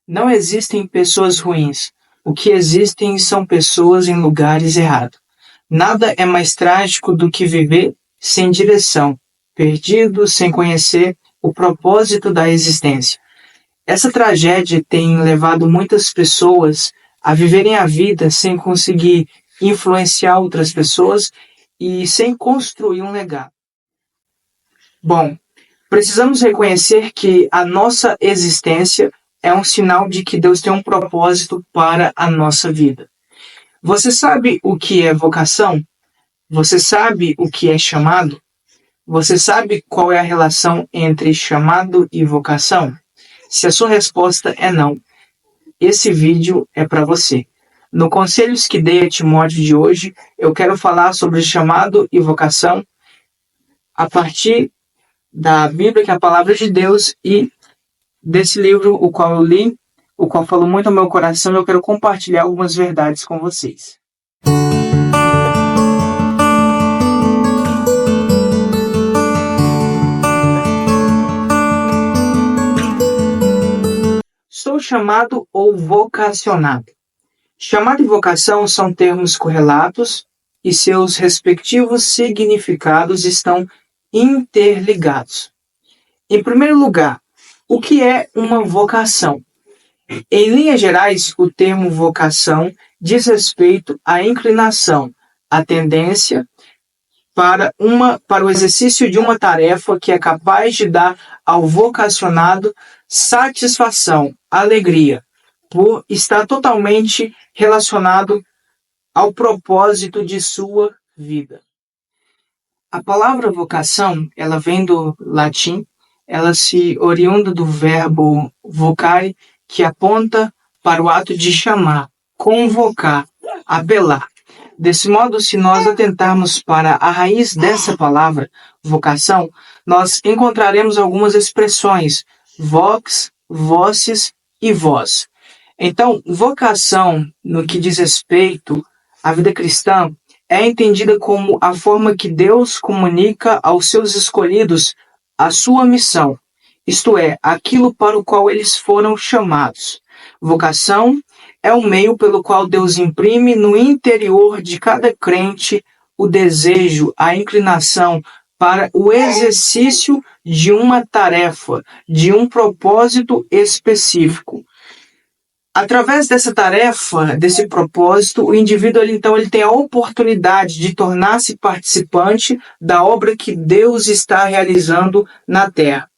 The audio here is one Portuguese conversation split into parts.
Não existem pessoas ruins. O que existem são pessoas em lugares errados. Nada é mais trágico do que viver sem direção, perdido, sem conhecer o propósito da existência. Essa tragédia tem levado muitas pessoas a viverem a vida sem conseguir influenciar outras pessoas e sem construir um legado. Bom, precisamos reconhecer que a nossa existência é um sinal de que Deus tem um propósito para a nossa vida. Você sabe o que é vocação? Você sabe o que é chamado? Você sabe qual é a relação entre chamado e vocação? Se a sua resposta é não, esse vídeo é para você. No Conselhos que dei a Timóteo de hoje, eu quero falar sobre chamado e vocação a partir da Bíblia, que é a palavra de Deus, e desse livro, o qual eu li, o qual falou muito ao meu coração, eu quero compartilhar algumas verdades com vocês. Sou chamado ou vocacionado. Chamado e vocação são termos correlatos e seus respectivos significados estão interligados. Em primeiro lugar, o que é uma vocação? Em linhas gerais, o termo vocação diz respeito à inclinação, à tendência para o exercício de uma tarefa que é capaz de dar ao vocacionado satisfação, alegria, por estar totalmente relacionado ao propósito de sua vida. A palavra vocação, ela vem do latim, ela se oriunda do verbo vocare, que aponta para o ato de chamar, convocar, apelar. Desse modo, se nós atentarmos para a raiz dessa palavra, vocação, nós encontraremos algumas expressões, vox, voces e voz. Então, vocação, no que diz respeito à vida cristã, é entendida como a forma que Deus comunica aos seus escolhidos a sua missão, isto é, aquilo para o qual eles foram chamados. Vocação é o meio pelo qual Deus imprime no interior de cada crente o desejo, a inclinação para o exercício de uma tarefa, de um propósito específico. Através dessa tarefa, desse propósito, o indivíduo ele tem a oportunidade de tornar-se participante da obra que Deus está realizando na Terra.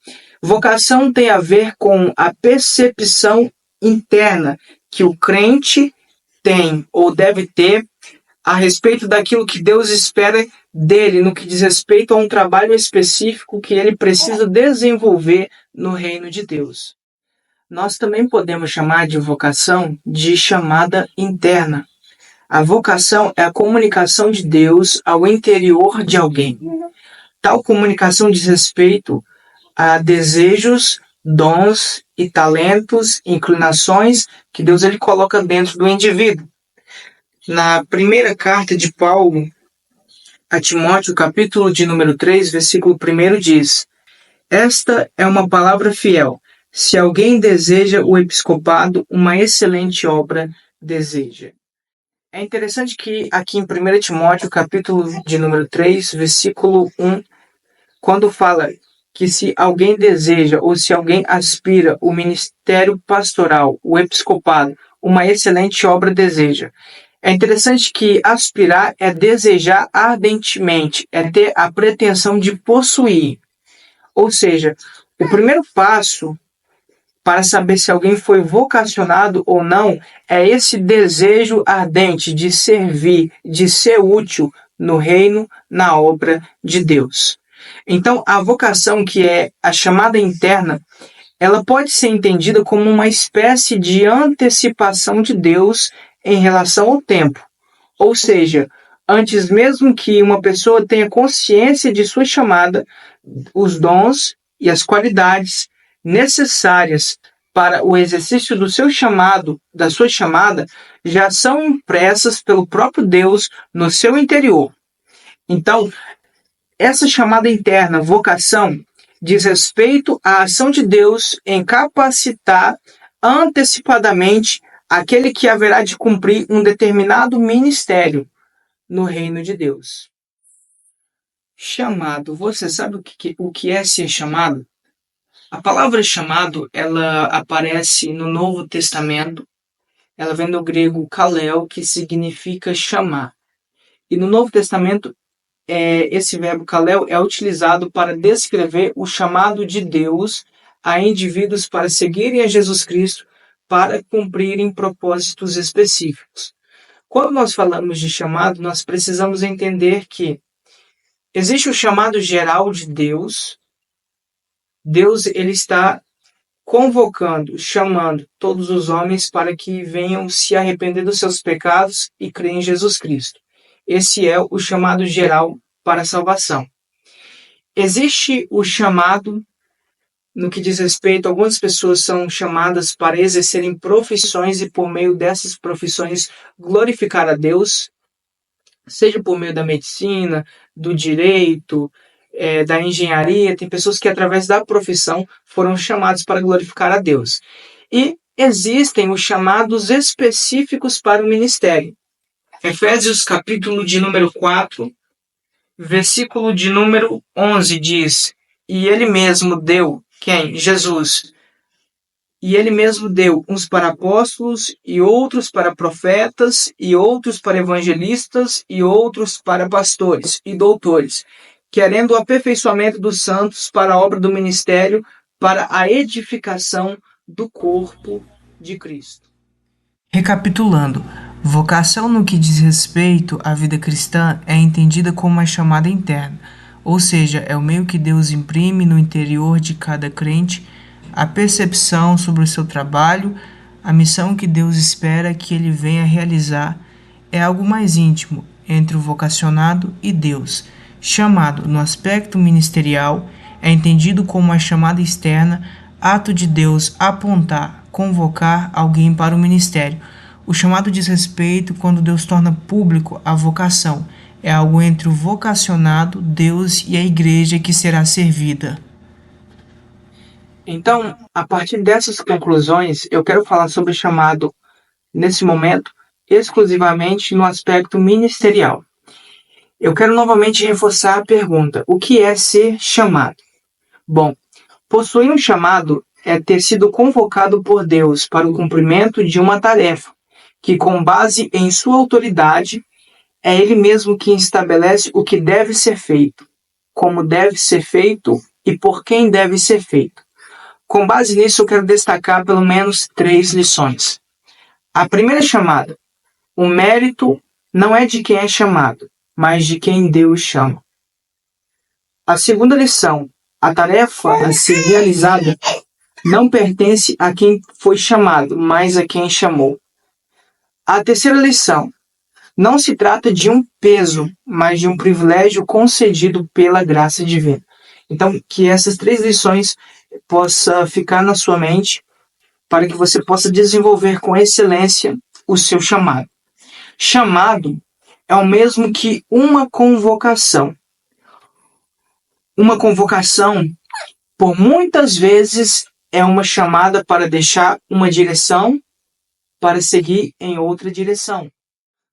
Vocação tem a ver com a percepção interna que o crente tem ou deve ter a respeito daquilo que Deus espera dele, no que diz respeito a um trabalho específico que ele precisa desenvolver no reino de Deus. Nós também podemos chamar de vocação de chamada interna. A vocação é a comunicação de Deus ao interior de alguém. Tal comunicação diz respeito a desejos, dons e talentos, inclinações que Deus ele coloca dentro do indivíduo. Na primeira carta de Paulo a Timóteo, capítulo de número 3, versículo 1 diz: Esta é uma palavra fiel. Se alguém deseja o episcopado, uma excelente obra deseja. É interessante que aqui em 1 Timóteo, capítulo de número 3, versículo 1, quando fala que se alguém deseja ou se alguém aspira o ministério pastoral, o episcopado, uma excelente obra deseja. É interessante que aspirar é desejar ardentemente, é ter a pretensão de possuir. Ou seja, o primeiro passo para saber se alguém foi vocacionado ou não é esse desejo ardente de servir, de ser útil no reino, na obra de Deus. Então, a vocação, que é a chamada interna, ela pode ser entendida como uma espécie de antecipação de Deus em relação ao tempo. Ou seja, antes mesmo que uma pessoa tenha consciência de sua chamada, os dons e as qualidades necessárias para o exercício do seu chamado, da sua chamada, já são impressas pelo próprio Deus no seu interior. Então, essa chamada interna, vocação, diz respeito à ação de Deus em capacitar antecipadamente aquele que haverá de cumprir um determinado ministério no reino de Deus. Chamado. Você sabe o que é ser chamado? A palavra chamado, ela aparece no Novo Testamento. Ela vem do grego kaleo, que significa chamar. E no Novo Testamento, esse verbo kaleo é utilizado para descrever o chamado de Deus a indivíduos para seguirem a Jesus Cristo para cumprirem propósitos específicos. Quando nós falamos de chamado, nós precisamos entender que existe o chamado geral de Deus. Deus ele está convocando, chamando todos os homens para que venham se arrepender dos seus pecados e crer em Jesus Cristo. Esse é o chamado geral para a salvação. Existe o chamado no que diz respeito, algumas pessoas são chamadas para exercerem profissões e por meio dessas profissões glorificar a Deus, seja por meio da medicina, do direito, da engenharia. Tem pessoas que através da profissão foram chamadas para glorificar a Deus. E existem os chamados específicos para o ministério. Efésios capítulo de número 4, versículo de número 11 diz: E ele mesmo deu, quem? Jesus. E ele mesmo deu uns para apóstolos, e outros para profetas, e outros para evangelistas, e outros para pastores e doutores, querendo o aperfeiçoamento dos santos para a obra do ministério, para a edificação do corpo de Cristo. Recapitulando, vocação no que diz respeito à vida cristã é entendida como uma chamada interna, ou seja, é o meio que Deus imprime no interior de cada crente a percepção sobre o seu trabalho, a missão que Deus espera que ele venha realizar. É algo mais íntimo entre o vocacionado e Deus. Chamado no aspecto ministerial, é entendido como uma chamada externa, ato de Deus apontar, convocar alguém para o ministério. O chamado diz respeito quando Deus torna público a vocação. É algo entre o vocacionado, Deus e a igreja que será servida. Então, a partir dessas conclusões, eu quero falar sobre o chamado, nesse momento, exclusivamente no aspecto ministerial. Eu quero novamente reforçar a pergunta: o que é ser chamado? Bom, possuir um chamado é ter sido convocado por Deus para o cumprimento de uma tarefa, que com base em sua autoridade, é Ele mesmo quem estabelece o que deve ser feito, como deve ser feito e por quem deve ser feito. Com base nisso, eu quero destacar pelo menos 3 lições. A primeira chamada: o mérito não é de quem é chamado, mas de quem Deus chama. A segunda lição: a tarefa a ser realizada não pertence a quem foi chamado, mas a quem chamou. A terceira lição: não se trata de um peso, mas de um privilégio concedido pela graça divina. Então, que essas 3 lições possa ficar na sua mente para que você possa desenvolver com excelência o seu chamado. Chamado é o mesmo que uma convocação. Uma convocação, por muitas vezes, é uma chamada para deixar uma direção para seguir em outra direção.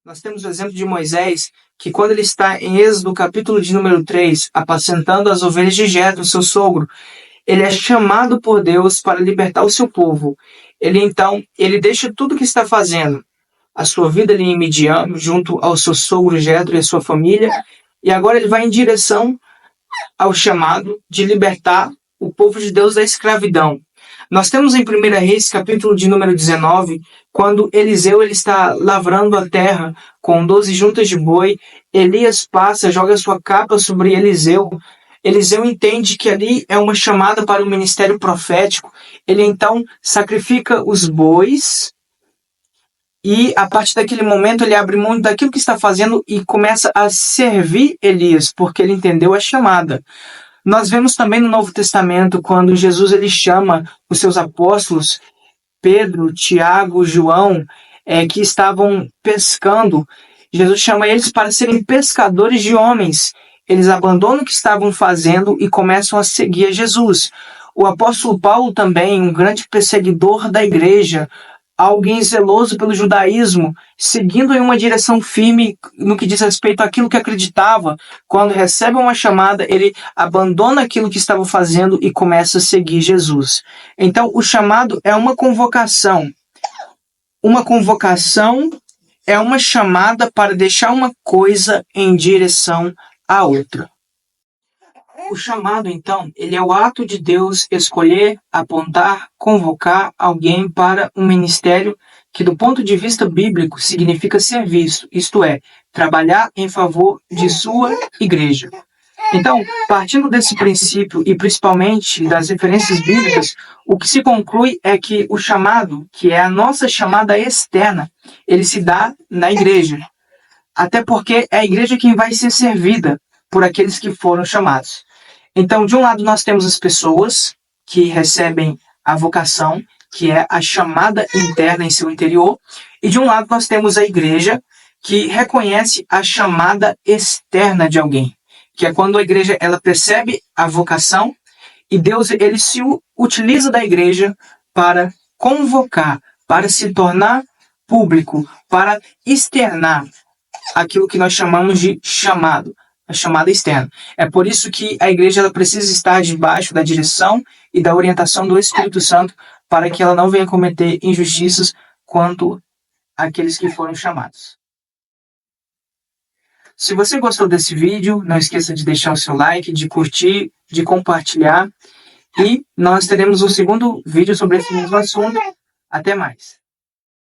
Nós temos o exemplo de Moisés, que quando ele está em Êxodo, capítulo de número 3, apacentando as ovelhas de Jetro, seu sogro, ele é chamado por Deus para libertar o seu povo. Ele deixa tudo o que está fazendo, a sua vida ali em Midian, junto ao seu sogro Jetro e a sua família, e agora ele vai em direção ao chamado de libertar o povo de Deus da escravidão. Nós temos em 1 Reis, capítulo de número 19, quando Eliseu ele está lavrando a terra com 12 juntas de boi, Elias passa, joga sua capa sobre Eliseu. Eliseu entende que ali é uma chamada para o ministério profético. Ele então sacrifica os bois e a partir daquele momento ele abre mão daquilo que está fazendo e começa a servir Elias, porque ele entendeu a chamada. Nós vemos também no Novo Testamento, quando Jesus ele chama os seus apóstolos, Pedro, Tiago, João, que estavam pescando. Jesus chama eles para serem pescadores de homens. Eles abandonam o que estavam fazendo e começam a seguir a Jesus. O apóstolo Paulo também, um grande perseguidor da igreja, alguém zeloso pelo judaísmo, seguindo em uma direção firme no que diz respeito àquilo que acreditava. Quando recebe uma chamada, ele abandona aquilo que estava fazendo e começa a seguir Jesus. Então, o chamado é uma convocação. Uma convocação é uma chamada para deixar uma coisa em direção à outra. O chamado, então, ele é o ato de Deus escolher, apontar, convocar alguém para um ministério que, do ponto de vista bíblico, significa serviço, isto é, trabalhar em favor de sua igreja. Então, partindo desse princípio e principalmente das referências bíblicas, o que se conclui é que o chamado, que é a nossa chamada externa, ele se dá na igreja. Até porque é a igreja quem vai ser servida por aqueles que foram chamados. Então, de um lado, nós temos as pessoas que recebem a vocação, que é a chamada interna em seu interior, e de um lado, nós temos a igreja, que reconhece a chamada externa de alguém, que é quando a igreja ela percebe a vocação e Deus ele se utiliza da igreja para convocar, para se tornar público, para externar aquilo que nós chamamos de chamado, a chamada externa. É por isso que a igreja ela precisa estar debaixo da direção e da orientação do Espírito Santo para que ela não venha cometer injustiças quanto àqueles que foram chamados. Se você gostou desse vídeo, não esqueça de deixar o seu like, de curtir, de compartilhar. E nós teremos um segundo vídeo sobre esse mesmo assunto. Até mais!